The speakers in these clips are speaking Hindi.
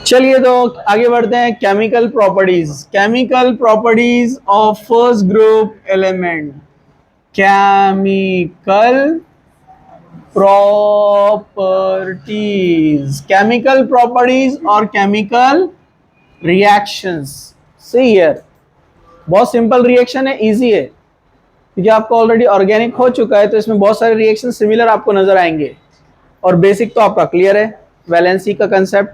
चलिए तो आगे बढ़ते हैं। Chemical properties of first group element. Chemical properties और केमिकल रिएक्शंस। सी हियर, बहुत सिंपल रिएक्शन है, इजी है, क्योंकि आपको ऑलरेडी ऑर्गेनिक हो चुका है, तो इसमें बहुत सारे रिएक्शन सिमिलर आपको नजर आएंगे। और बेसिक तो आपका क्लियर है, वैलेंसी का कंसेप्ट,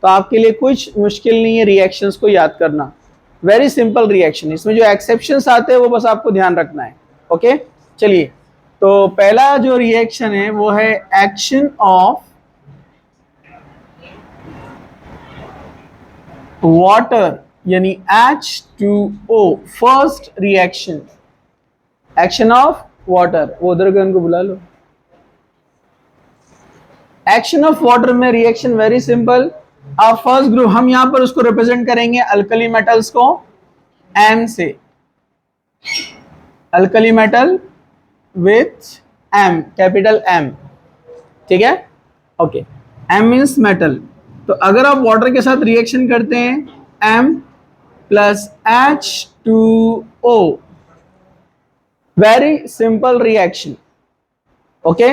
तो आपके लिए कुछ मुश्किल नहीं है रिएक्शंस को याद करना। Very simple reaction. इसमें जो एक्सेप्शंस आते हैं वो बस आपको ध्यान रखना है। ओके, चलिए तो पहला जो रिएक्शन है वो है एक्शन ऑफ वाटर यानी H2O। First reaction, action of water. वो उधर के उनको बुला लो। एक्शन ऑफ वाटर में रिएक्शन वेरी सिंपल। अब फर्स्ट ग्रुप हम यहां पर उसको रिप्रेजेंट करेंगे अल्कली मेटल्स को M से। Alkali metal with M, capital M, ठीक है। Okay, M means metal. तो अगर आप वाटर के साथ रिएक्शन करते हैं M plus H2O, very simple reaction. Okay,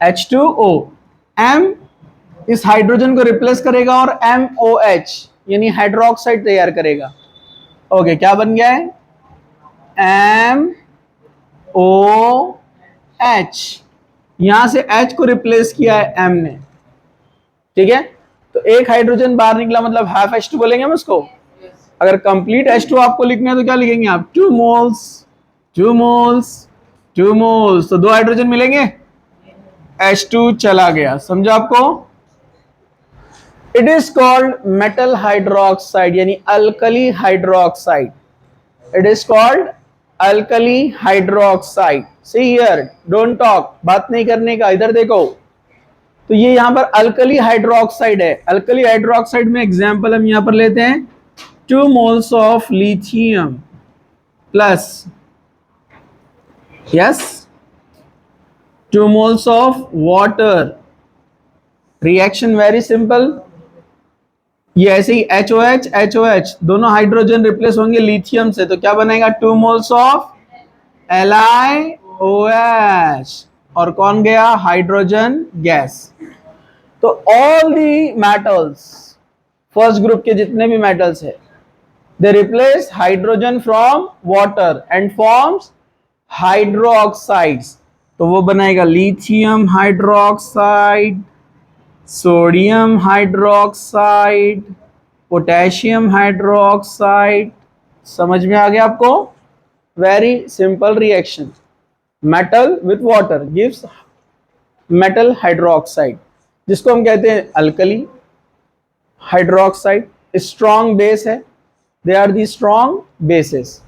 H2O, M इस हाइड्रोजन को रिप्लेस करेगा और MOH यानी हाइड्रोक्साइड तैयार करेगा। ओके, क्या बन गया है? MOH। यहां से H को रिप्लेस किया है M ने, ठीक है। तो एक हाइड्रोजन बाहर निकला, मतलब हाफ H2 बोलेंगे हम उसको। अगर कंप्लीट H2 आपको लिखना है तो क्या लिखेंगे आप? 2 मोल्स, 2 मोल्स, 2 मोल्स। तो 2 हाइड्रोजन मिलेंगे, H2 चला गया। समझा आपको? It is called metal hydroxide यानी alkali hydroxide. It is called alkali hydroxide. See here, don't talk, बात नहीं करने का, इधर देखो। तो ये यहां पर अल्कली हाइड्रोक्साइड है। अल्कली हाइड्रोक्साइड में एग्जांपल हम यहां पर लेते हैं 2 moles of lithium plus, yes, 2 moles of water. Reaction very simple. ये ऐसे ही HOH HOH दोनों हाइड्रोजन रिप्लेस होंगे लिथियम से, तो क्या बनेगा? 2 मोल्स ऑफ LiOH। और कौन गया? Hydrogen gas. तो all the metals, first group के जितने भी मेटल्स है, they replace hydrogen from water and forms hydroxides. तो वो बनाएगा lithium hydroxide, sodium hydroxide, potassium hydroxide. समझ में आ गया आपको? Very simple reaction. Metal with water gives metal hydroxide, जिसको हम कहते हैं अल्कली हाइड्रोक्साइड। स्ट्रॉन्ग बेस है, they are the strong bases.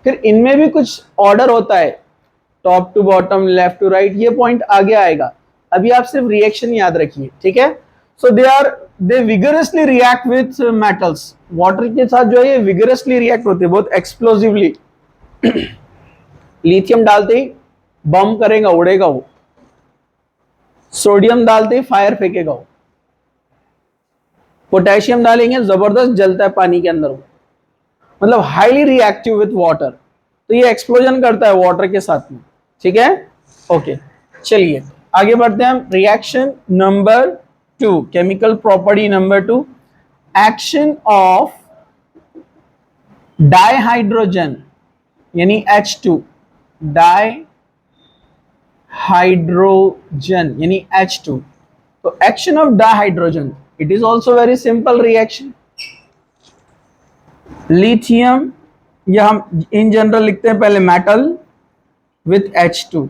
फिर इनमें भी कुछ ऑर्डर होता है, top to bottom, left to right, ये पॉइंट आगे आएगा। अभी आप सिर्फ रिएक्शन याद रखिए, ठीक है। So they vigorously react with metals. Water के साथ जो है ये विगरसली रिएक्ट होते हैं, बहुत एक्सप्लोसिवली। लिथियम डालते ही बम करेगा, उड़ेगा वो। सोडियम डालते ही फायर फेंकेगा वो। पोटेशियम डालेंगे, जबरदस्त जलता है पानी के अंदर वो। मतलब हाईली रिएक्टिव विथ वाटर। तो ये एक्सप्लोजन करता है वाटर के साथ में, ठीक है। ओके, चलिए आगे बढ़ते हैं हम। Reaction number 2, chemical property number 2, action of dihydrogen यानी H2, डाइहाइड्रोजन यानी H2। तो action of dihydrogen, it is also very simple reaction. Lithium, या हम इन जनरल लिखते हैं पहले मेटल विथ H2।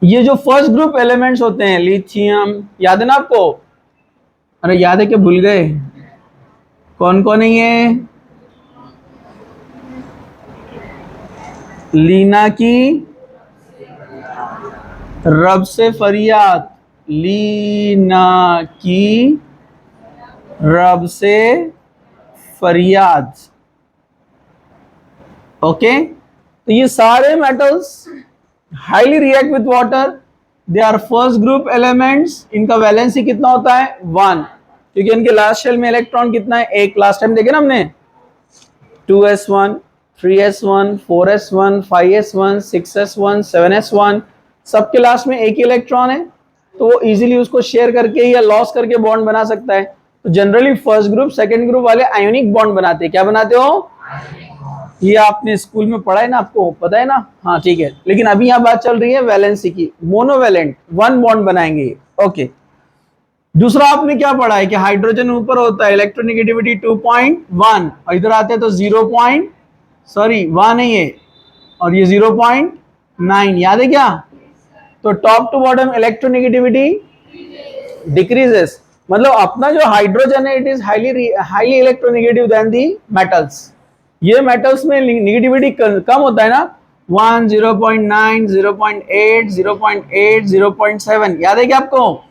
ये जो फर्स्ट ग्रुप एलिमेंट्स होते हैं, लिथियम, याद है ना आपको? अरे याद है कि भूल गए? कौन कौन है ये? लीना की रब से फरियाद, लीना की रब से फरियाद। ओके, तो ये सारे metals highly react with water, they are first group elements. इनका वैलेंसी कितना होता है? 1। क्योंकि इनके लास्ट शेल में इलेक्ट्रॉन कितना है, एक। लास्ट टाइम देखे ना हमने, 2s1, 3s1, 4s1, 5s1, 6s1, 7s1, सबके लास्ट में एक ही इलेक्ट्रॉन है, तो वो इजीली उसको शेयर करके या लॉस करके बॉन्ड बना सकता है। तो generally first group second group वाले आयोनिक बॉन्ड बनाते हैं। क्या बनाते हो? ये आपने स्कूल में पढ़ा है ना, आपको पता है ना? हाँ ठीक है। लेकिन अभी यहाँ बात चल रही है वैलेंसी की। मोनोवैलेंट, वन बॉन्ड बनाएंगे। ओके। दूसरा आपने क्या पढ़ा है कि हाइड्रोजन ऊपर होता है, इलेक्ट्रोनेगेटिविटी 2.1, और इधर आते हैं तो 1 है ये, और ये 0.9, याद है क्या? तो top to bottom electronegativity decreases, मतलब अपना जो हाइड्रोजन है it is highly electronegative then the metals. ये मेटल्स में निगेटिविटी कम होता है ना, 1, 0.9, 0.8, 0.8, 0.7, याद है क्या आपको?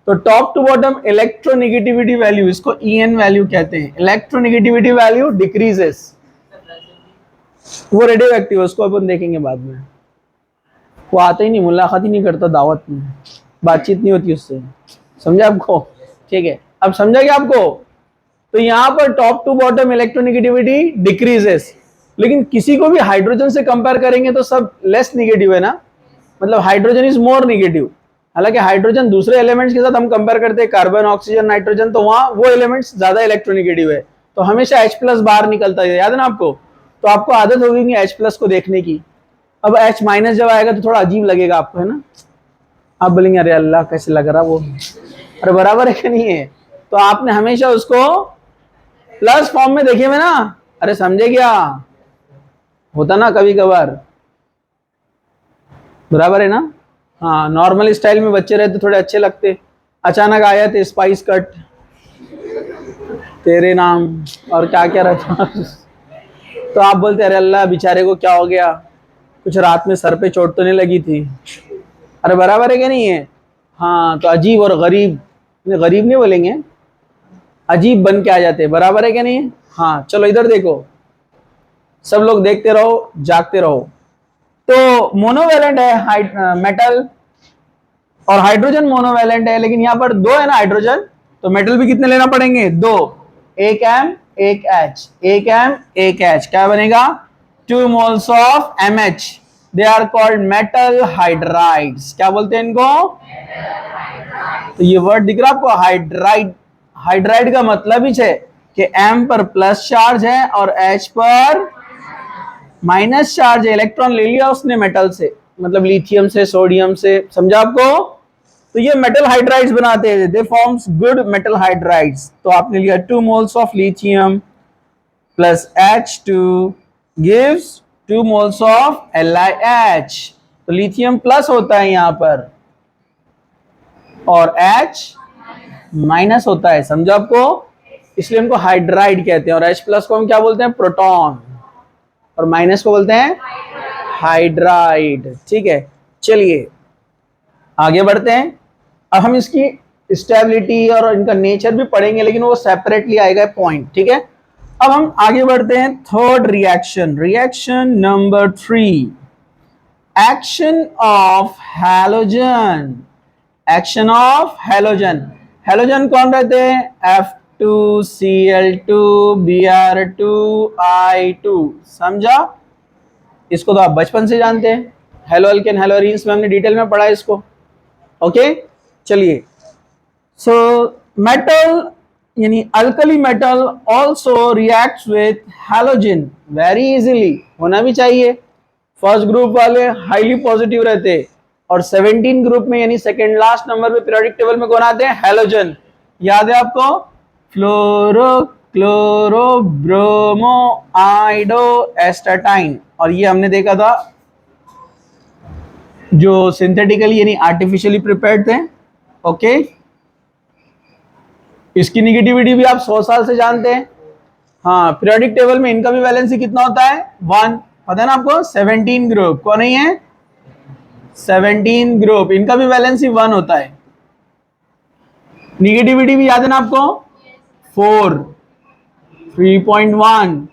तो top to bottom electronegativity value, इसको EN वैल्यू कहते हैं, इलेक्ट्रोनेगेटिविटी वैल्यू डिक्रीजेस। वो रेडियो एक्टिव है, उसको अपन देखेंगे बाद में। वो आता ही नहीं, मुलाकात ही नहीं करता, दावत में बातचीत नहीं होती उससे, समझा आपको? ठीक है, अब समझा क्या आपको? तो यहाँ पर top to bottom electronegativity decreases, लेकिन किसी को भी हाइड्रोजन से कंपेयर करेंगे तो सब लेस निगेटिव है ना, मतलब हाइड्रोजन इज मोर निगेटिव। हालांकि हाइड्रोजन दूसरे एलिमेंट्स के साथ हम कंपेयर करते हैं, कार्बन, ऑक्सीजन, नाइट्रोजन, तो वहां वो एलिमेंट्स ज्यादा इलेक्ट्रोनेगेटिव है, तो हमेशा H+ बाहर निकलता है, याद है ना आपको? तो आपको आदत होगी H+ को देखने की। अब H- जब आएगा तो थोड़ा अजीब लगेगा आपको, है ना? आप बोलेंगे अरे अल्लाह कैसे लग रहा वो, अरे बराबर है कि नहीं है? तो आपने हमेशा उसको प्लस फॉर्म में देखे हुए ना, अरे समझे क्या? होता ना कभी कभार, बराबर है ना? हाँ, नॉर्मल स्टाइल में बच्चे रहते थोड़े अच्छे लगते, अचानक आया थे स्पाइस कट, तेरे नाम, और क्या क्या रहता तो आप बोलते अरे अल्लाह बेचारे को क्या हो गया, कुछ रात में सर पे चोट तो नहीं लगी थी? अरे बराबर है क्या नहीं है? हाँ, तो अजीब और गरीब, गरीब नहीं बोलेंगे, अजीब बन के आ जाते, बराबर है क्या नहीं? हाँ चलो इधर देखो, सब लोग देखते रहो, जागते रहो। तो मोनोवैलेंट है मेटल, और हाइड्रोजन मोनोवैलेंट है, लेकिन यहाँ पर दो है ना हाइड्रोजन, तो मेटल भी कितने लेना पड़ेंगे? दो, एक M एक H, एक M एक H, क्या बनेगा? 2 moles of MH। They are called metal hydrides. क्या बोलते हैं इनको? तो ये वर्ड दिख रहा है आपको, हाइड्राइड। हाइड्राइड का मतलब ही है कि M पर प्लस चार्ज है और H पर माइनस चार्ज है, इलेक्ट्रॉन ले लिया उसने मेटल से, मतलब लिथियम से, सोडियम से, समझा आपको? तो ये मेटल हाइड्राइड्स बनाते हैं, दे फॉर्म्स गुड मेटल हाइड्राइड्स। तो आपने लिया 2 moles of lithium plus H2 gives 2 moles of LiH। तो लिथियम प्लस होता है यहां पर और H माइनस होता है, समझा आपको? इसलिए उनको हाइड्राइड कहते हैं। और H+ को हम क्या बोलते हैं? प्रोटॉन। और माइनस को बोलते हैं हाइड्राइड। ठीक है, चलिए आगे बढ़ते हैं। अब हम इसकी स्टेबिलिटी और इनका नेचर भी पढ़ेंगे, लेकिन वो सेपरेटली आएगा पॉइंट, ठीक है? अब हम आगे बढ़ते हैं third reaction, reaction number 3, action of halogen. Action of halogen. Halogen कौन रहते हैं? F2Cl2 Br2I2, समझा? इसको तो आप बचपन से जानते हैं, हेलो अल्केन हेलो एरीन्स में हमने डिटेल में पढ़ा है इसको। ओके, चलिए। सो मेटल यानी alkali metal also reacts with halogen very easily, होना भी चाहिए। फर्स्ट ग्रुप वाले हाईली पॉजिटिव रहते, और 17 ग्रुप में यानी सेकेंड लास्ट नंबर पे पीरियोडिक टेबल में कौन आते हैं? हैलोजन। याद है आपको? फ्लोरो, क्लोरो, ब्रोमो, आइडो, एस्टाटाइन। और ये हमने देखा था जो सिंथेटिकली यानी आर्टिफिशियली प्रिपेयर्ड थे। ओके, इसकी निगेटिविटी भी आप 100 साल से जानते हैं। हाँ, पीरियोडिक टेबल में इनका भी वैलेंसी कितना होता है? 1, पता है ना आपको? 17 ग्रुप कौन नहीं है? 17 ग्रुप, इनका भी वैलेंसी 1 होता है। निगेटिविटी भी याद है ना आपको? 4, 3.1,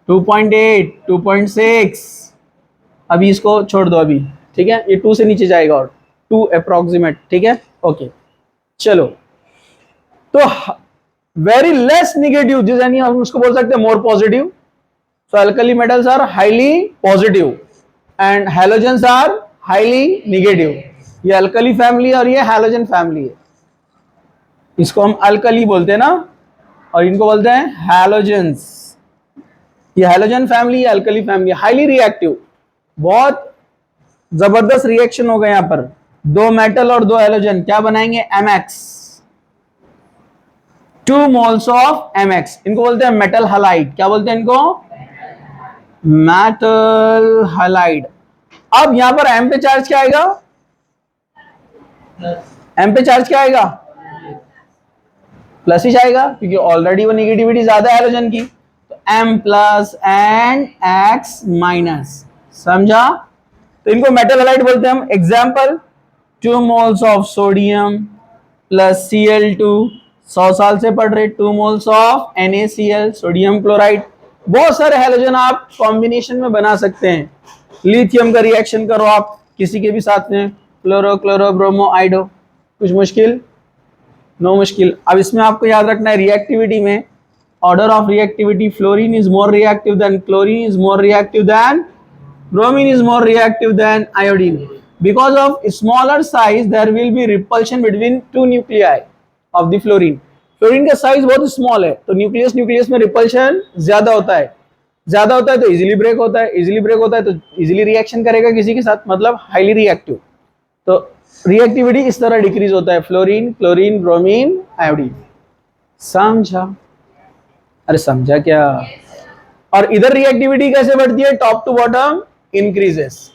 2.8, 2.6। अभी इसको छोड़ दो अभी, ठीक है? ये 2 से नीचे जाएगा और 2 अप्रोक्सीमेट, ठीक है? ओके, चलो तो वेरी लेस नेगेटिव, जिस यानी हम उसको बोल सकते हैं more positive. So alkali metals are highly positive and halogens are highly negative. ये अल्कली फैमिली और ये हैलोजन फैमिली है. इसको हम अल्कली बोलते हैं ना, और इनको बोलते हैं हैलोजेंस. ये हैलोजन फैमिली है, अल्कली फैमिली, हाईली रिएक्टिव. बहुत जबरदस्त रिएक्शन हो गए यहां पर. दो मेटल और दो हैलोजन क्या बनाएंगे? MX, 2 moles of MX. इनको बोलते हैं मेटल हलाइड. क्या बोलते हैं इनको? Metal halide. अब यहां पर M पे चार्ज क्या आएगा? M पे चार्ज क्या आएगा? प्लस ही जाएगा, क्योंकि ऑलरेडी वो नेगेटिविटी ज्यादा है हैलोजन की. तो M plus and X minus. समझा? तो इनको मेटल हैलाइड बोलते हैं हम. Example, 2 moles of sodium plus Cl2. 100 साल से पढ़ रहे. 2 moles of NaCl, sodium chloride. बहुत सारे हैलोजन आप कॉम्बिनेशन में बना सकते हैं. लिथियम का रिएक्शन करो आप किसी के भी साथ में, फ्लोरो, क्लोरो, ब्रोमो, आइडो. कुछ मुश्किल? नो मुश्किल. अब इसमें आपको याद रखना है रिएक्टिविटी में, order of reactivity, fluorine is more reactive than chlorine, is more reactive than bromine, is more reactive than iodine. Because of smaller size there will be repulsion between two nuclei of the fluorine. Fluorine का साइज बहुत स्मॉल है, तो न्यूक्लियस न्यूक्लियस में रिपल्शन ज्यादा होता है. ज्यादा होता है तो इजीली ब्रेक होता है. इजीली ब्रेक होता है तो इजीली रिएक्शन करेगा किसी के साथ, मतलब हाईली रिएक्टिव. तो रिएक्टिविटी इस तरह डिक्रीज होता है. Fluorine, chlorine, bromine, iodine. समझा? अरे समझा क्या? और इधर रिएक्टिविटी कैसे बढ़ती है? Top to bottom increases.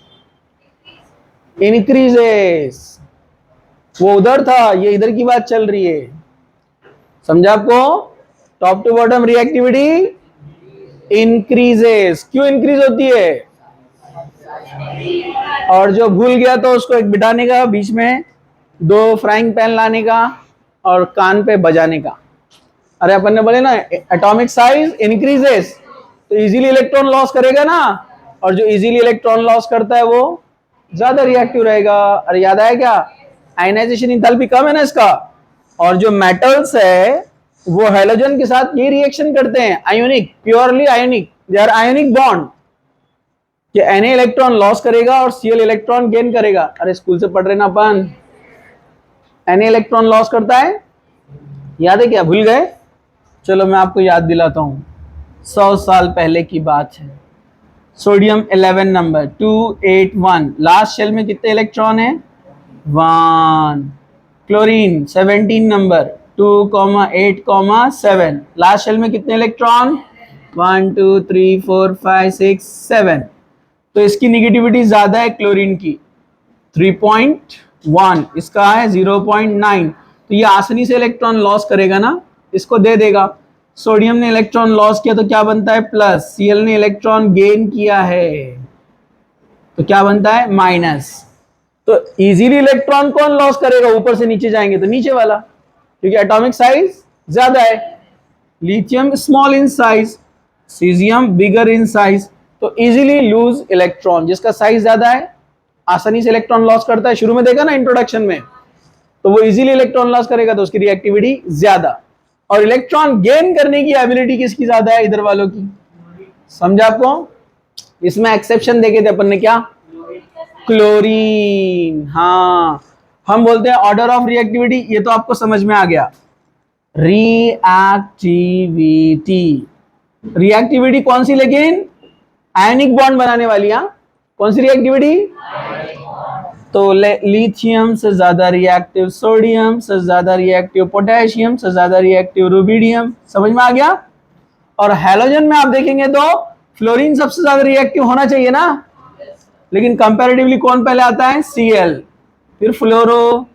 वो उधर था, ये इधर की बात चल रही है. समझा आपको? Top to bottom reactivity increases. क्यों इंक्रीज होती है? और जो भूल गया तो उसको एक बिठाने का, बीच में 2 फ्राइंग पैन लाने का और कान पे बजाने का. अरे अपन ने बोले ना एटॉमिक साइज इंक्रीजेस, तो इजीली इलेक्ट्रॉन लॉस करेगा ना, और जो इजीली इलेक्ट्रॉन लॉस करता है वो ज्यादा रिएक्टिव रहेगा. अरे याद आया क्या? आयनाइजेशन इंथैल्पी कम है ना इसका. और जो मेटल्स है वो हैलोजन के साथ ये रिएक्शन करते हैं, ionic, purely ionic. They are ionic bond. कि Na इलेक्ट्रॉन लॉस करेगा और Cl इलेक्ट्रॉन गेन करेगा. अरे स्कूल से पढ़ रहे ना अपन. Na इलेक्ट्रॉन लॉस करता है, याद है क्या? भूल गए? चलो मैं आपको याद दिलाता हूं. 100 साल पहले की बात है. Sodium 11 number 281. लास्ट शेल में कितने इलेक्ट्रॉन है? 1. Chlorine 17 number 2,8,7. लास्ट शेल में कितने इलेक्ट्रॉन? 1 2 3 4 5 6 7. तो इसकी निगेटिविटी ज्यादा है क्लोरीन की, 3.1. इसका है 0.9. तो ये आसानी से इलेक्ट्रॉन लॉस करेगा ना, इसको दे देगा. सोडियम ने इलेक्ट्रॉन लॉस किया तो क्या बनता है? प्लस. Cl ने इलेक्ट्रॉन गेन किया है तो क्या बनता है? माइनस. तो इजीली इलेक्ट्रॉन कौन लॉस करेगा? ऊपर से नीचे जाएंगे तो नीचे वाला, क्योंकि एटॉमिक साइज ज्यादा है. Lithium small in size, caesium bigger in size. तो इजीली लूज इलेक्ट्रॉन, जिसका साइज ज्यादा है आसानी से इलेक्ट्रॉन लॉस करता है. शुरू में देखा ना इंट्रोडक्शन में, तो वो इजीली इलेक्ट्रॉन लॉस करेगा तो उसकी रिएक्टिविटी ज्यादा. और इलेक्ट्रॉन गेन करने की एबिलिटी किसकी ज्यादा है? इधर वालों की. समझा आपको? इसमें एक्सेप्शन देखे थे अपन ने, क्या? क्लोरीन. हाँ, हम बोलते हैं ऑर्डर ऑफ रिएक्टिविटी. ये तो आपको समझ में आ गया. रिएक्टिविटी, रिएक्टिविटी कौन सी? लेकिन आयनिक बॉन्ड बनाने वाली. हाँ, कौन सी रिएक्टिविटी? तो लिथियम से ज्यादा रिएक्टिव सोडियम, से ज्यादा रिएक्टिव पोटेशियम, से ज्यादा रिएक्टिव रुबिडियम. समझ में आ गया? और हैलोजन में आप देखेंगे तो फ्लोरीन सबसे ज्यादा रिएक्टिव होना चाहिए ना, लेकिन कंपैरेटिवली कौन पहले आता है? Cl, फिर फ्लोरो,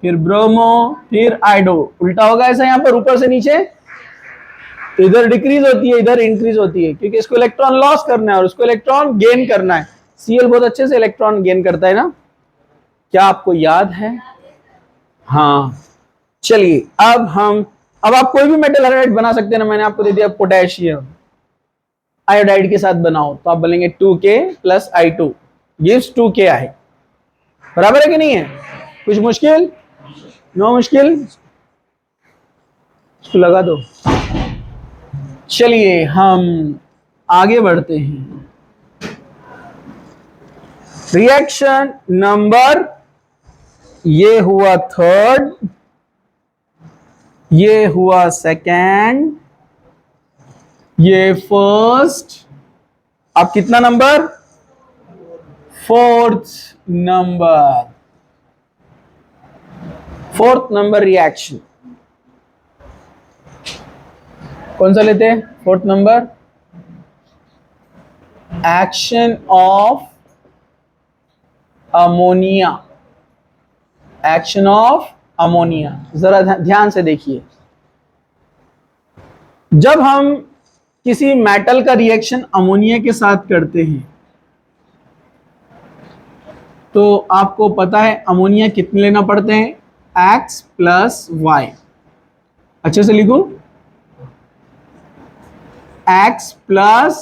फिर ब्रोमो, फिर आइडो. उल्टा होगा ऐसा यहां पर, ऊपर से नीचे. तो इधर डिक्रीज होती है, इधर इंक्रीज होती है, क्योंकि इसको इलेक्ट्रॉन लॉस करना है और उसको इलेक्ट्रॉन गेन करना है. Cl बहुत अच्छे से इलेक्ट्रॉन गेन करता है ना. क्या आपको याद है? हाँ. चलिए अब आप कोई भी मेटल हाइड्राइड बना सकते हैं ना. मैंने आपको दे दिया पोटेशियम आयोडाइड के साथ बनाओ, तो आप बोलेंगे 2K plus I2 gives 2Ki. बराबर है कि नहीं है? कुछ मुश्किल? नो मुश्किल. इसको लगा दो। चलिए हम आगे बढ़ते हैं। रिएक्शन नंबर, ये हुआ थर्ड, ये हुआ सेकेंड, ये फर्स्ट, अब कितना number? Fourth number. Fourth number reaction कौन सा लेते हैं? Fourth number, action of ammonia. Action of ammonia, जरा ध्यान से देखिए। जब हम किसी मेटल का रिएक्शन अमोनिया के साथ करते हैं तो आपको पता है अमोनिया कितने लेना पड़ते हैं? X plus Y. अच्छे से लिखो, X प्लस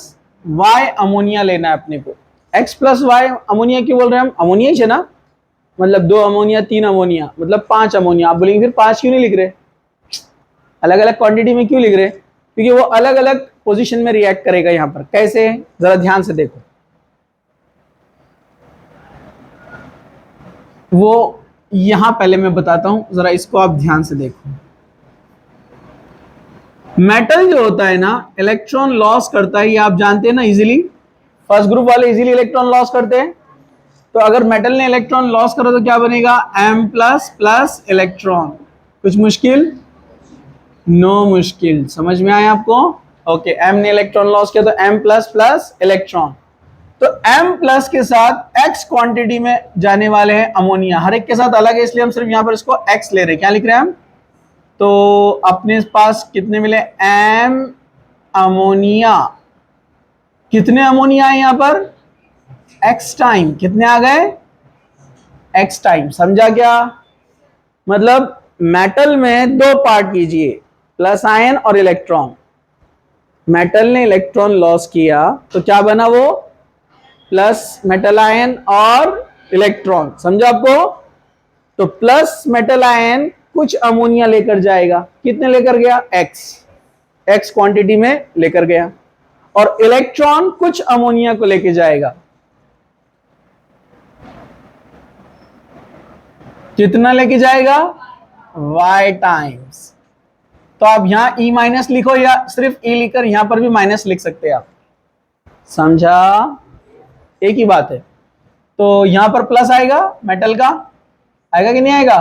वाई अमोनिया लेना है अपने को। X प्लस वाई अमोनिया क्यों बोल रहे हैं हम? अमोनिया ही है ना, मतलब 2 अमोनिया 3 अमोनिया मतलब 5 अमोनिया। आप बोलेंगे फिर 5 क्यों नहीं लिख रहे, अलग अलग क्वांटिटी में क्यों लिख रहे? क्योंकि वो अलग अलग पोजीशन में रिएक्ट करेगा। यहां पर कैसे, जरा ध्यान से देखो। वो यहां पहले मैं बताता हूं, जरा इसको आप ध्यान से देखो। मेटल जो होता है ना, इलेक्ट्रॉन लॉस करता है, ये आप जानते हैं ना इजीली। फर्स्ट ग्रुप वाले इजीली इलेक्ट्रॉन लॉस करते हैं। तो अगर मेटल ने इलेक्ट्रॉन लॉस करा तो क्या बनेगा? M plus plus electron. कुछ मुश्किल? नो मुश्किल, समझ में आया आपको? ओके, M ने इलेक्ट्रॉन लॉस किया तो M प्लस प्लस इलेक्ट्रॉन। तो M प्लस के साथ X क्वांटिटी में जाने वाले हैं अमोनिया। हर एक के साथ अलग है, इसलिए हम सिर्फ यहां पर इसको X ले रहे हैं। क्या लिख रहे हैं हम? तो अपने पास कितने मिले? M ammonia. कितने अमोनिया है यहां पर? X time. कितने आ गए? X time. समझा क्या? मतलब मेटल में 2 पार्ट कीजिए, प्लस आयन और इलेक्ट्रॉन। मेटल ने इलेक्ट्रॉन लॉस किया तो क्या बना? वो प्लस मेटल आयन और इलेक्ट्रॉन। समझा आपको? तो प्लस मेटल आयन कुछ अमोनिया लेकर जाएगा। कितने लेकर गया? X क्वांटिटी में लेकर गया। और इलेक्ट्रॉन कुछ अमोनिया को लेकर जाएगा। कितना लेके जाएगा? Y times. तो आप यहां E माइनस लिखो या सिर्फ E लिखकर यहां पर भी माइनस लिख सकते हैं आप। समझा? एक ही बात है। तो यहां पर प्लस आएगा, मेटल का आएगा कि नहीं आएगा?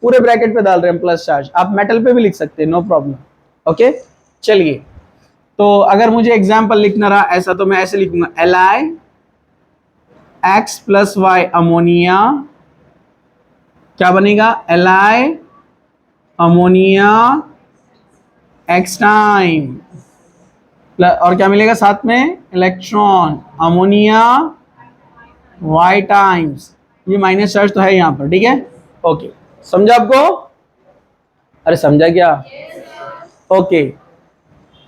पूरे ब्रैकेट पे डाल रहे हैं प्लस चार्ज। आप मेटल पे भी लिख सकते हैं, नो प्रॉब्लम। ओके, चलिए। तो अगर मुझे एग्जाम्पल लिखना रहा ऐसा तो मैं ऐसे लिखूंगा, Li X plus Y ammonia. क्या बनेगा? Li अमोनिया X टाइम, और क्या मिलेगा साथ में? Electron ammonia Y times. ये माइनस चार्ज तो है यहां पर, ठीक है? ओके, समझा आपको? अरे समझा क्या? Okay,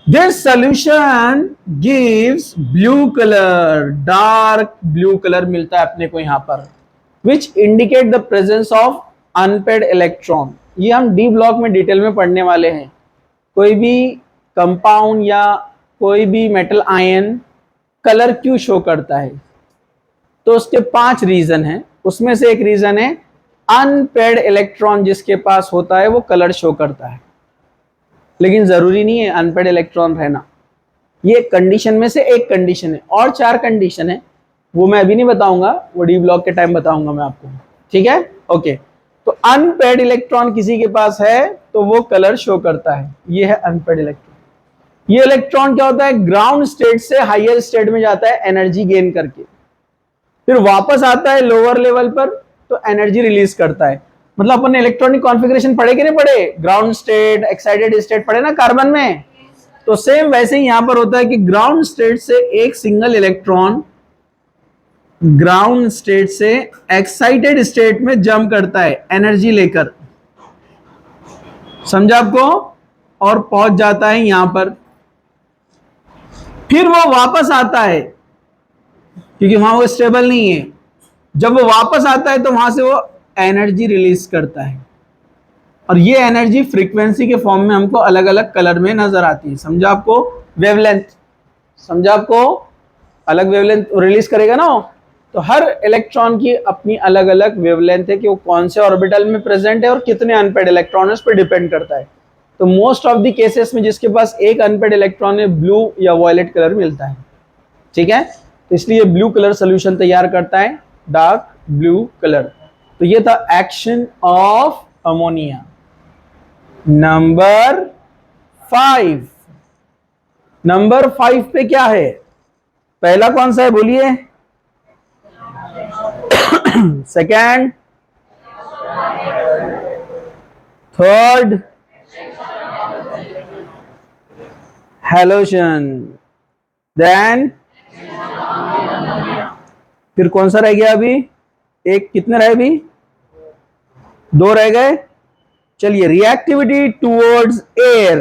this solution gives blue colour, dark blue colour मिलता है अपने को यहां पर, which indicate the presence of unpaired electron. ये हम डी ब्लॉक में डिटेल में पढ़ने वाले हैं। कोई भी कंपाउंड या कोई भी मेटल आयन कलर क्यों शो करता है, तो उसके 5 रीजन हैं। उसमें से एक रीजन है अनपेड इलेक्ट्रॉन जिसके पास होता है वो कलर शो करता है। लेकिन जरूरी नहीं है अनपेड इलेक्ट्रॉन रहना, ये कंडीशन में से एक कंडीशन है। और 4 कंडीशन है, वो मैं अभी नहीं बताऊंगा, वो डी ब्लॉक के टाइम बताऊंगा मैं आपको, ठीक है? ओके, तो अनपेड इलेक्ट्रॉन किसी के पास है तो वो कलर शो करता है। ये है अनपेड इलेक्ट्रॉन। ये इलेक्ट्रॉन क्या होता है? ग्राउंड स्टेट से हायर स्टेट में जाता है एनर्जी गेन करके, फिर वापस आता है लोअर लेवल पर तो एनर्जी रिलीज करता है। मतलब अपन ने इलेक्ट्रॉनिक कॉन्फ़िगरेशन पढ़े कि नहीं पढ़े? ग्राउंड स्टेट, एक्साइटेड स्टेट पढ़े ना कार्बन में। तो सेम वैसे ही यहां पर होता है कि ग्राउंड स्टेट से एक सिंगल इलेक्ट्रॉन ग्राउंड स्टेट से एक्साइटेड स्टेट में जंप करता है एनर्जी लेकर। समझा आपको? और पहुंच जाता है यहां पर, फिर वो वापस आता है क्योंकि वहां वो स्टेबल नहीं है। जब वो वापस आता है तो वहां से वो एनर्जी रिलीज करता है। और ये एनर्जी फ्रीक्वेंसी के फॉर्म में हमको अलग अलग कलर में नजर आती है। समझा आपको? वेवलेंथ समझा आपको? अलग वेवलेंथ रिलीज करेगा ना, तो हर इलेक्ट्रॉन की अपनी अलग अलग वेवलेंथ है कि वो कौन से ऑर्बिटल में प्रेजेंट है और कितने अनपेड इलेक्ट्रॉन है, उस पर डिपेंड करता है। तो मोस्ट ऑफ द केसेस में जिसके पास एक अनपेड इलेक्ट्रॉन है, ब्लू या वायलेट कलर मिलता है। ठीक है, तो इसलिए ब्लू कलर सोल्यूशन तैयार करता है, डार्क ब्लू कलर। तो ये था action of ammonia. Number 5, number 5 पे क्या है? पहला कौन सा है बोलिए? सेकेंड, थर्ड, हैलोजन, देन फिर कौन सा रह गया अभी? एक, कितने रहे अभी? 2 रह गए। चलिए, reactivity towards air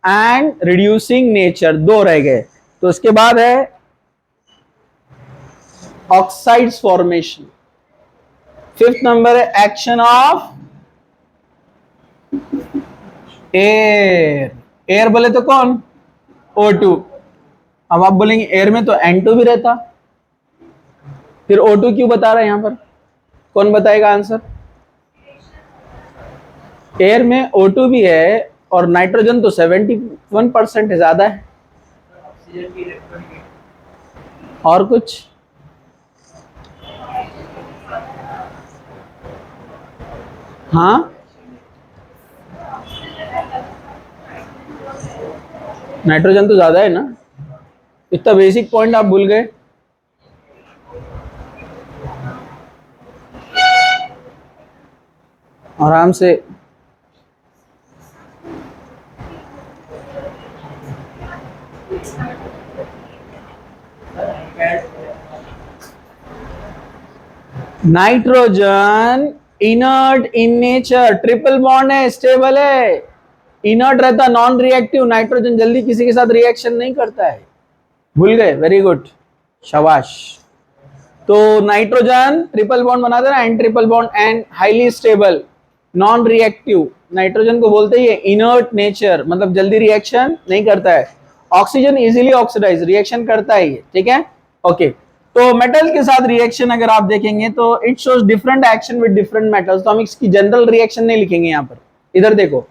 and reducing nature, 2 रह गए। तो उसके बाद है ऑक्साइड्स फॉर्मेशन। 5th नंबर है एक्शन ऑफ एयर। एयर बोले तो कौन? O2। अब आप बोलेंगे एयर में तो N2 भी रहता, फिर O2 क्यों बता रहा है यहां पर? कौन बताएगा आंसर? एयर में O2 भी है और नाइट्रोजन तो 71% है, ज्यादा है। और कुछ? हाँ, नाइट्रोजन तो ज्यादा है ना। इतना बेसिक पॉइंट आप भूल गए। आराम से nitrogen inert in nature, triple bond है, स्टेबल है, इनर्ट रहता, नॉन रिएक्टिव। नाइट्रोजन जल्दी किसी के साथ रिएक्शन नहीं करता है। भूल गए? वेरी गुड, शाबाश। तो नाइट्रोजन ट्रिपल बॉन्ड बनाता है ना, N triple bond, and highly stable, non reactive. Nitrogen को बोलते हैं इनर्ट नेचर, मतलब जल्दी रिएक्शन नहीं करता है। ऑक्सीजन इजीली ऑक्सीडाइज, रिएक्शन करता है ये। ठीक है, ओके। तो मेटल के साथ रिएक्शन अगर आप देखेंगे तो it shows different action with different metals. तो हम इसकी जनरल रिएक्शन नहीं लिखेंगे यहां पर। इधर देखो,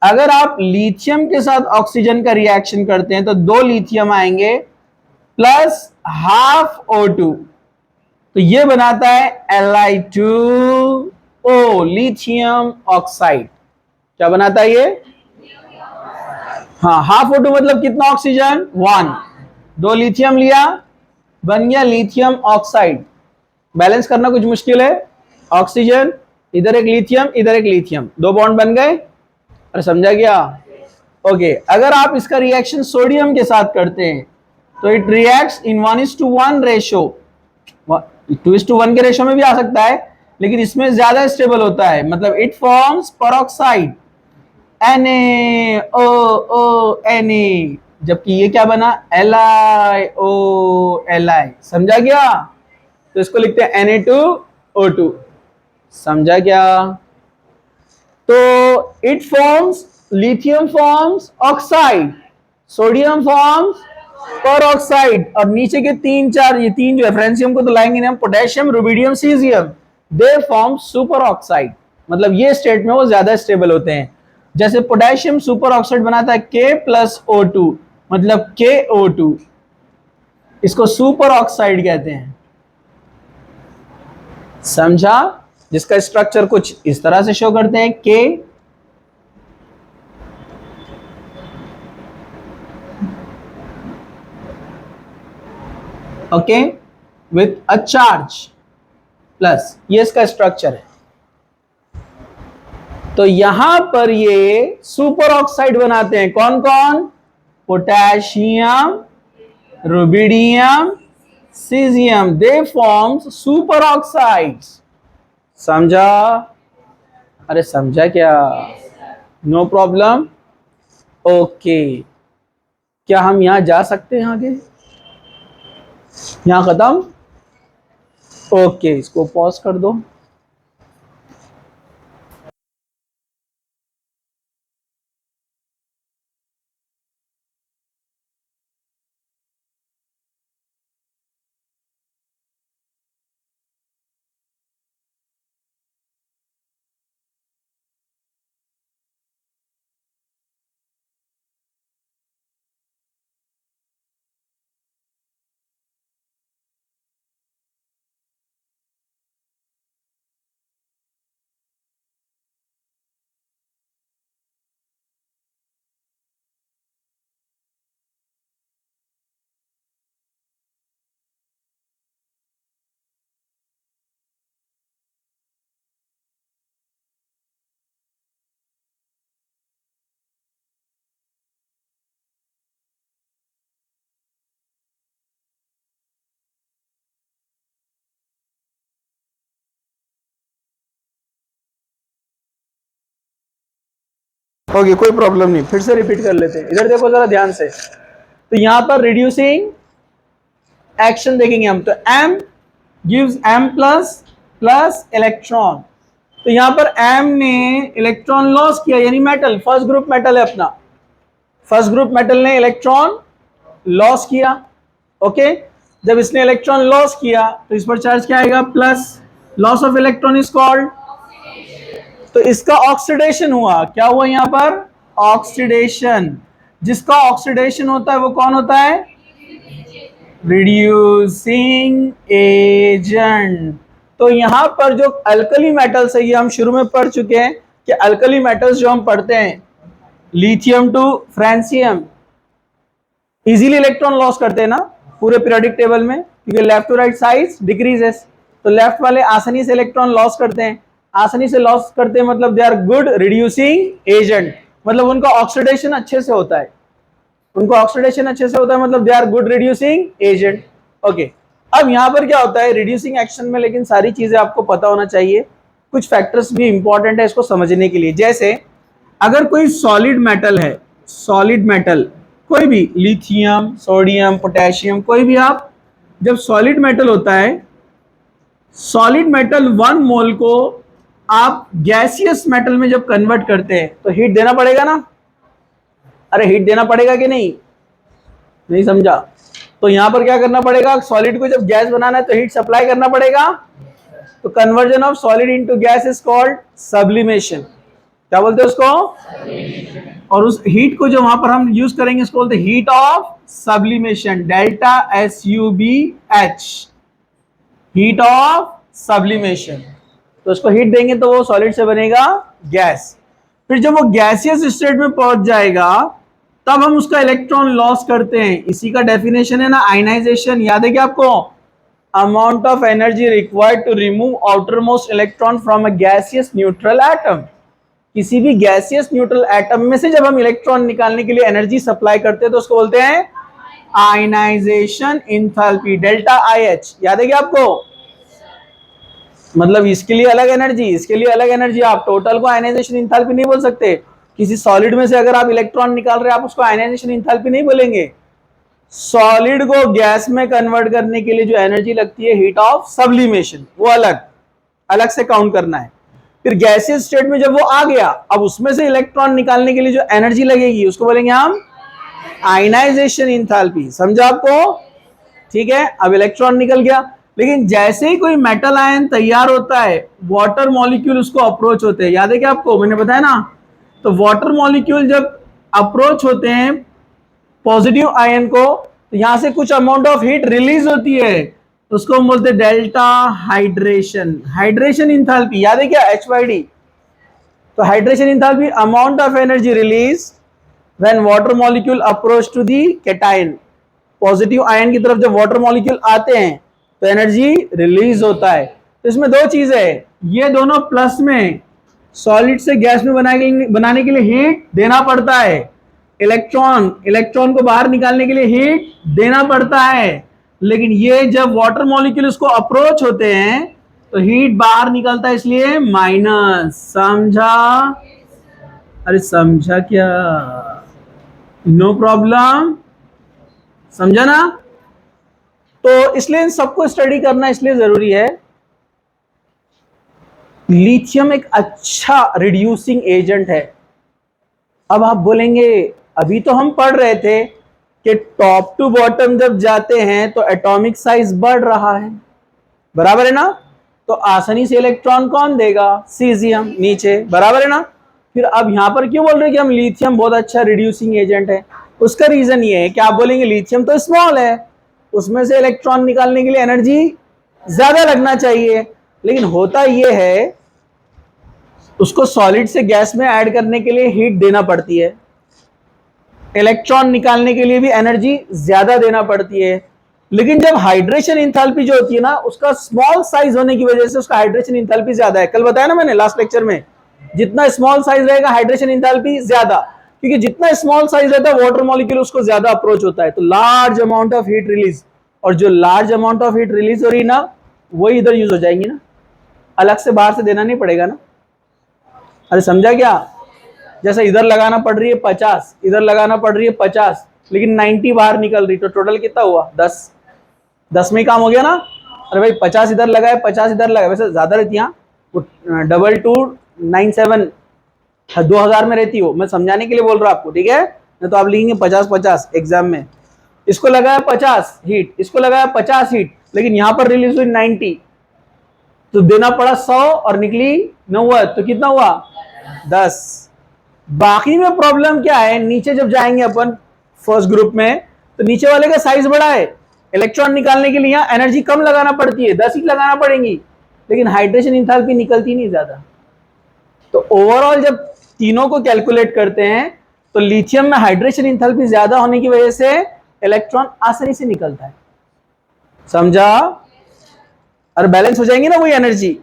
अगर आप लिथियम के साथ ऑक्सीजन का रिएक्शन करते हैं तो 2 लिथियम आएंगे प्लस हाफ O2, तो ये बनाता है Li2O, लिथियम ऑक्साइड। क्या बनाता है ये? हाँ, हाफ O2 मतलब कितना ऑक्सीजन? 1। 2 लिथियम लिया, बन गया लिथियम ऑक्साइड। बैलेंस करना कुछ मुश्किल है? ऑक्सीजन, इधर एक लिथियम, इधर एक लिथियम, 2 बॉन्ड बन गए। अरे समझा गया? ओके। अगर आप इसका रिएक्शन सोडियम के साथ करते हैं तो इट रिएक्ट्स इन 1:1 रेशो। 2:1 के रेशो में भी आ सकता है, लेकिन इसमें ज्यादा स्टेबल होता है, मतलब इट फॉर्म्स पेरोक्साइड, Na, जबकि ये क्या बना? LiO, समझा गया? तो इसको लिखते हैं Na2O2। समझा क्या? तो it forms, lithium forms oxide, sodium forms peroxide, और नीचे के 3-4, ये 3 जो है, फ्रेंशियम को तो लाएंगे नहीं हम, potassium, rubidium, caesium, they form super oxide. मतलब ये स्टेट में वो ज्यादा स्टेबल होते हैं। जैसे पोटेशियम सुपर ऑक्साइड बनाता है K+O2, मतलब KO2, इसको सुपर ऑक्साइड कहते हैं। समझा? जिसका स्ट्रक्चर कुछ इस तरह से शो करते हैं, K, okay, with a charge plus, ये इसका स्ट्रक्चर है। तो यहां पर ये सुपर ऑक्साइड बनाते हैं। कौन कौन? Potassium, rubidium, caesium, they forms superoxides. समझा? अरे समझा क्या? No problem, okay. क्या हम यहां जा सकते हैं आगे? यहां खत्म? ओके, इसको पॉज कर दो। ओके, कोई प्रॉब्लम नहीं, फिर से रिपीट कर लेते हैं। इधर देखो जरा ध्यान से, तो यहां पर रिड्यूसिंग एक्शन देखेंगे हम, तो M gives M plus plus electron, तो यहां पर M ने इलेक्ट्रॉन लॉस किया, यानी मेटल, फर्स्ट ग्रुप मेटल है अपना, फर्स्ट ग्रुप मेटल ने इलेक्ट्रॉन लॉस किया। ओके, जब इसने इलेक्ट्रॉन लॉस किया तो इस पर चार्ज क्या आएगा, plus, loss of electron is called, तो इसका ऑक्सीडेशन हुआ, क्या हुआ यहां पर, ऑक्सीडेशन। जिसका ऑक्सीडेशन होता है वो कौन होता है, रिड्यूसिंग एजेंट। तो यहां पर जो अल्कली मेटल्स है, ये हम शुरू में पढ़ चुके हैं कि अल्कली मेटल्स जो हम पढ़ते हैं, lithium to francium, easily electron loss करते हैं ना पूरे पीरियोडिक टेबल में, क्योंकि left to right side decreases, तो लेफ्ट वाले आसानी से इलेक्ट्रॉन लॉस करते हैं, आसानी से लॉस करते हैं मतलब they are good reducing agent, मतलब उनका ऑक्सीडेशन अच्छे से होता है, उनको ऑक्सीडेशन अच्छे से होता है, मतलब they are good reducing agent. Okay, अब यहां पर क्या होता है रिड्यूसिंग एक्शन में, लेकिन सारी चीजें आपको पता होना चाहिए, कुछ फैक्टर्स भी इंपॉर्टेंट है इसको समझने के लिए। जैसे अगर कोई सॉलिड मेटल है, सॉलिड मेटल कोई भी, लिथियम, सोडियम, पोटेशियम, कोई भी, आप जब सॉलिड मेटल होता है, सॉलिड मेटल 1 मोल को आप गैसियस मेटल में जब कन्वर्ट करते हैं तो हीट देना पड़ेगा ना, अरे हीट देना पड़ेगा कि नहीं, नहीं समझा, तो यहां पर क्या करना पड़ेगा, सॉलिड को जब गैस बनाना है तो हीट सप्लाई करना पड़ेगा, तो conversion of solid into gas is called sublimation. क्या बोलते हैं उसको, और उस हीट को जो वहां पर हम यूज करेंगे इसको बोलते हैं heat of sublimation, delta SUBH, heat of sublimation. तो उसको हीट देंगे तो वो सॉलिड से बनेगा गैस, फिर जब वो गैसियस स्टेट में पहुंच जाएगा तब हम उसका इलेक्ट्रॉन लॉस करते हैं, इसी का डेफिनेशन है ना आयनाइजेशन, याद है क्या आपको, amount of energy required to remove outermost electron from a gaseous neutral atom. किसी भी गैसियस न्यूट्रल एटम में से जब हम इलेक्ट्रॉन निकालने के लिए एनर्जी सप्लाई करते हैं तो उसको बोलते हैं आयनाइजेशन इंथैल्पी, डेल्टा IH, याद है क्या आपको, मतलब इसके लिए अलग एनर्जी, इसके लिए अलग एनर्जी, आप टोटल को आयनाइजेशन इंथैल्पी नहीं बोल सकते। किसी सॉलिड में से अगर आप इलेक्ट्रॉन निकाल रहे हैं आप उसको आयनाइजेशन इंथैल्पी नहीं बोलेंगे, सॉलिड को गैस में कन्वर्ट करने के लिए जो एनर्जी लगती है हीट ऑफ सब्लिमेशन, वो अलग अलग से काउंट करना है। फिर गैसियस स्टेट में जब वो आ गया, अब उसमें से इलेक्ट्रॉन निकालने के लिए जो एनर्जी लगेगी उसको बोलेंगे हम आयनाइजेशन इंथैल्पी, समझा आपको, ठीक है। अब इलेक्ट्रॉन निकल गया, लेकिन जैसे ही कोई मेटल आयन तैयार होता है वाटर मॉलिक्यूल उसको अप्रोच होते हैं, याद है क्या आपको, मैंने बताया ना, तो वाटर मॉलिक्यूल जब अप्रोच होते हैं पॉजिटिव आयन को, तो यहां से कुछ अमाउंट ऑफ हीट रिलीज होती है, तो उसको हम बोलते हैं डेल्टा हाइड्रेशन, हाइड्रेशन इंथैल्पी, याद है क्या, HYD। तो hydration enthalpy amount of energy release when water molecule approach to the cation, positive ion की तरफ जब वाटर मॉलिक्यूल आते हैं तो एनर्जी रिलीज होता है। तो इसमें दो चीजें है, ये दोनों प्लस में, सॉलिड से गैस में बनाने के लिए हीट देना पड़ता है, इलेक्ट्रॉन को बाहर निकालने के लिए हीट देना पड़ता है, लेकिन ये जब वाटर मॉलिक्यूल उसको अप्रोच होते हैं तो हीट बाहर निकलता है, इसलिए माइनस, समझा, अरे समझा क्या, नो प्रॉब्लम, समझा ना। तो इसलिए इन सबको स्टडी करना इसलिए जरूरी है। लिथियम एक अच्छा रिड्यूसिंग एजेंट है। अब आप बोलेंगे अभी तो हम पढ़ रहे थे कि टॉप टू बॉटम जब जाते हैं तो एटॉमिक साइज बढ़ रहा है, बराबर है ना, तो आसानी से इलेक्ट्रॉन कौन देगा, सीजियम नीचे, बराबर है ना। फिर अब यहां पर क्यों बोल रहे हैं कि हम लिथियम बहुत अच्छा रिड्यूसिंग एजेंट है, उसका रीजन ये है कि आप बोलेंगे लिथियम तो स्मॉल है, उसमें से इलेक्ट्रॉन निकालने के लिए एनर्जी ज्यादा लगना चाहिए, लेकिन होता यह है उसको सॉलिड से गैस में ऐड करने के लिए हीट देना पड़ती है, इलेक्ट्रॉन निकालने के लिए भी एनर्जी ज्यादा देना पड़ती है, लेकिन जब हाइड्रेशन इंथैल्पी जो होती है ना, उसका स्मॉल साइज होने की वजह से उसका हाइड्रेशन इंथैल्पी ज्यादा है। कल बताया ना मैंने लास्ट लेक्चर में, जितना स्मॉल साइज रहेगा हाइड्रेशन इंथैल्पी ज्यादा, क्योंकि जितना स्मॉल साइज रहता है वाटर मॉलिक्यूल उसको ज्यादा अप्रोच होता है, तो large amount of heat release, और जो large amount of heat release हो रही ना वही इधर यूज हो जाएंगी ना, अलग से बाहर से देना नहीं पड़ेगा ना, अरे समझा क्या, जैसे इधर लगाना पड़ रही है 50, इधर लगाना पड़ रही है 50, लेकिन 90 बाहर निकल रही, तो टोटल कितना हुआ 10। 10 में ही काम हो गया ना। अरे भाई 50 इधर लगाए 50 इधर लगाए, वैसे ज्यादा रहती है 2297 2000 में रहती हो, मैं समझाने के लिए बोल रहा हूँ आपको, ठीक है। नहीं तो आप लिखेंगे 50-50 एग्जाम में। इसको लगाया 50 हीट, इसको लगाया 50 हीट, लेकिन यहां पर रिलीज हुई 90, तो देना पड़ा 100 और निकली 90, तो कितना हुआ 10। बाकी में प्रॉब्लम क्या है, नीचे जब जाएंगे अपन फर्स्ट ग्रुप में, तो नीचे वाले का साइज बड़ा है, इलेक्ट्रॉन निकालने के लिए यहाँ एनर्जी कम लगाना पड़ती है, 10 ही लगाना पड़ेगी, लेकिन हाइड्रेशन इंथैल्पी निकलती नहीं ज्यादा। तो ओवरऑल जब तीनों को कैलकुलेट करते हैं, तो लिथियम में हाइड्रेशन इंथैल्पी ज्यादा होने की वजह से इलेक्ट्रॉन आसानी से निकलता है, समझा। और बैलेंस हो जाएंगी ना वही एनर्जी,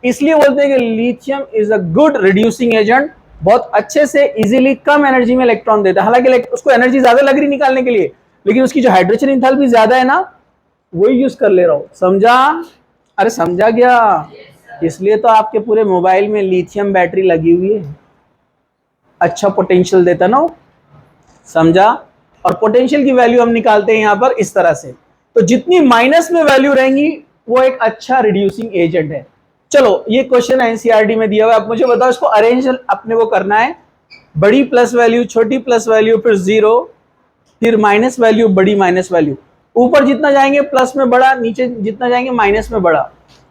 इसलिए बोलते हैं कि lithium is a good reducing agent, बहुत अच्छे से इजीली कम एनर्जी में इलेक्ट्रॉन देता है। हालांकि उसको एनर्जी ज्यादा लग रही निकालने के लिए, लेकिन उसकी जो हाइड्रोजन इंथैल्पी ज्यादा है ना, वही यूज कर ले रहा हूं, समझा। अरे समझा गया, इसलिए तो आपके पूरे मोबाइल में लिथियम बैटरी लगी हुई है, अच्छा पोटेंशियल देता ना, समझा। और पोटेंशियल की वैल्यू हम निकालते हैं यहां पर इस तरह से, तो जितनी माइनस में वैल्यू रहेंगी वो एक अच्छा रिड्यूसिंग एजेंट है। चलो ये क्वेश्चन एनसीईआरटी में दिया हुआ है, आप मुझे बताओ इसको अरेंज अपने को करना है, बड़ी प्लस वैल्यू, छोटी प्लस वैल्यू, फिर 0, फिर माइनस वैल्यू, बड़ी माइनस वैल्यू। ऊपर जितना जाएंगे प्लस में बड़ा, नीचे जितना जाएंगे माइनस में बड़ा।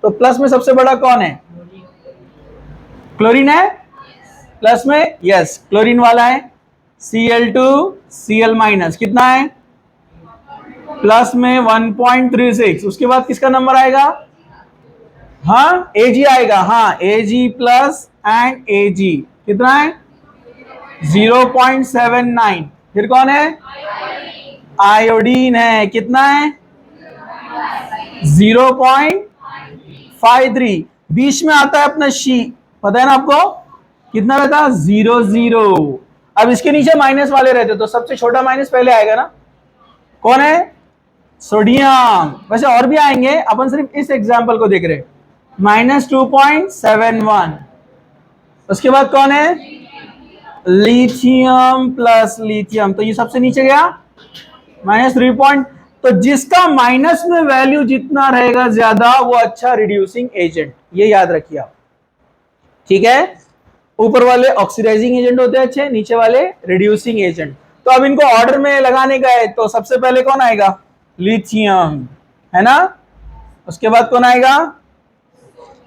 तो प्लस में सबसे बड़ा कौन है, क्लोरीन है प्लस में, यस क्लोरीन वाला है। Cl2 Cl माइनस कितना है, प्लस में 1.36। उसके बाद किसका नंबर आएगा, हाँ Ag आएगा, हाँ Ag प्लस एंड Ag कितना है 0.79। फिर कौन है, आयोडीन है, कितना है 0.53। बीच में आता है अपना शी, पता है ना आपको, कितना रहता 0.0। अब इसके नीचे माइनस वाले रहते, तो सबसे छोटा माइनस पहले आएगा ना, कौन है सोडियम। वैसे और भी आएंगे, अपन सिर्फ इस एग्जांपल को देख रहे, -2.71। उसके बाद कौन है लिथियम प्लस लिथियम, तो ये सबसे नीचे गया -3 तो जिसका माइनस में वैल्यू जितना रहेगा ज्यादा, वो अच्छा रिड्यूसिंग एजेंट, ये याद रखिए आप, ठीक है। ऊपर वाले ऑक्सीडाइजिंग एजेंट होते हैं अच्छे, नीचे वाले रिड्यूसिंग एजेंट। तो अब इनको ऑर्डर में लगाने का है, तो सबसे पहले कौन आएगा, लिथियम, है ना। उसके बाद कौन आएगा,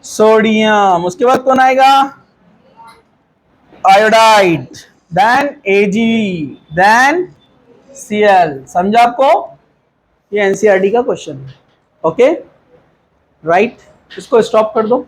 सोडियम। उसके बाद कौन आएगा, iodide, then Ag, then Cl। समझा आपको, ये एनसीईआरटी का क्वेश्चन है, ओके राइट। इसको स्टॉप कर दो।